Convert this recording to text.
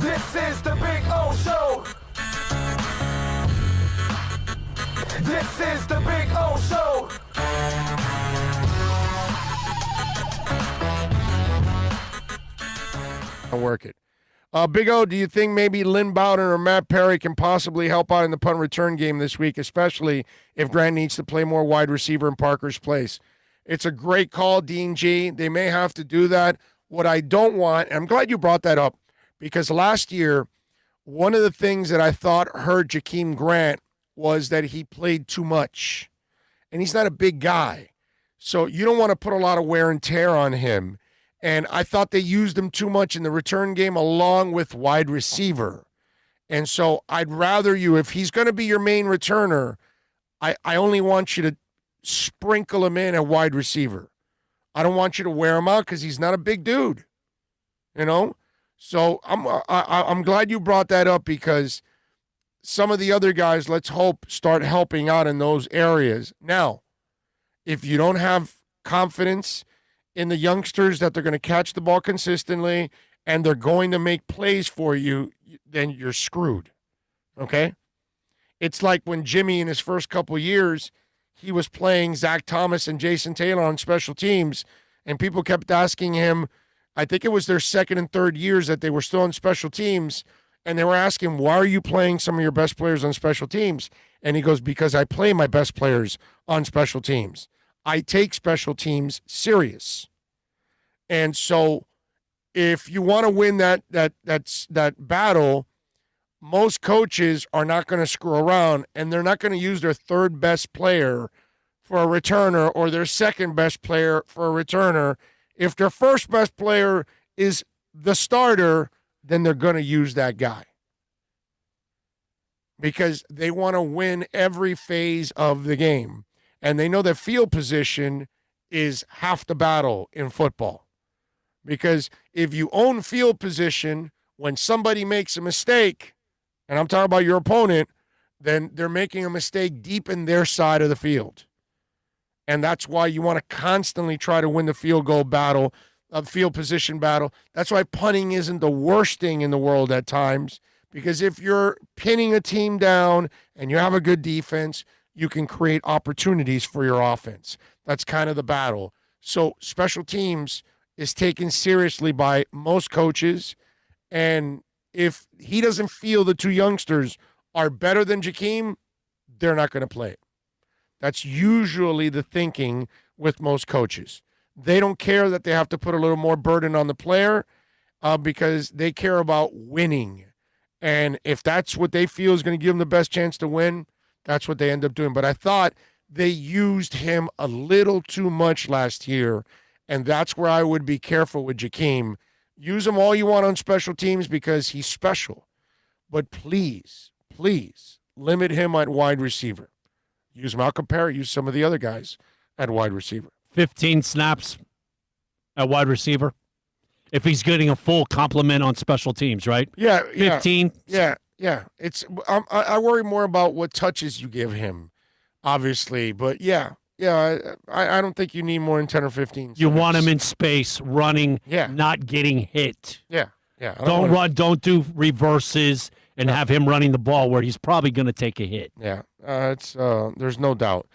This is the Big O Show. This is the Big O Show. I'll work it. Big O, do you think maybe Lynn Bowden or Matt Perry can possibly help out in the punt return game this week, especially if Grant needs to play more wide receiver in Parker's place? It's a great call, Dean G. They may have to do that. What I don't want, and I'm glad you brought that up, because last year, one of the things that I thought hurt Jakeem Grant was that he played too much. And he's not a big guy. So you don't want to put a lot of wear and tear on him. And I thought they used him too much in the return game along with wide receiver. And so I'd rather you, if he's going to be your main returner, I only want you to sprinkle him in at wide receiver. I don't want you to wear him out because he's not a big dude, you know? So I'm glad you brought that up because some of the other guys, let's hope, start helping out in those areas. Now, if you don't have confidence in the youngsters that they're going to catch the ball consistently and they're going to make plays for you, then you're screwed, okay? It's like when Jimmy in his first couple of years, he was playing Zach Thomas and Jason Taylor on special teams, and people kept asking him, I think it was their second and third years that they were still on special teams, and they were asking, why are you playing some of your best players on special teams? And he goes, because I play my best players on special teams. I take special teams serious. And so if you want to win that battle, most coaches are not going to screw around, and they're not going to use their third best player for a returner or their second best player for a returner. If their first best player is the starter, then they're going to use that guy because they want to win every phase of the game. And they know that field position is half the battle in football. Because if you own field position, when somebody makes a mistake, and I'm talking about your opponent, then they're making a mistake deep in their side of the field. And that's why you want to constantly try to win the field goal battle, field position battle. That's why punting isn't the worst thing in the world at times. Because if you're pinning a team down and you have a good defense, you can create opportunities for your offense. That's kind of the battle. So special teams is taken seriously by most coaches. And if he doesn't feel the two youngsters are better than Jakeem, they're not going to play it. That's usually the thinking with most coaches. They don't care that they have to put a little more burden on the player because they care about winning. And if that's what they feel is going to give them the best chance to win, that's what they end up doing. But I thought they used him a little too much last year, and that's where I would be careful with Jakeem. Use him all you want on special teams because he's special. But please, please limit him at wide receiver. Use Malcolm Perry. Use some of the other guys at wide receiver. 15 snaps at wide receiver. If he's getting a full complement on special teams, right? Yeah. 15. Yeah. It's I worry more about what touches you give him, obviously. But, yeah, I don't think you need more than 10 or 15 snaps. You want him in space, running, not getting hit. Yeah. Don't do reverses and have him running the ball where he's probably going to take a hit. Yeah, there's no doubt.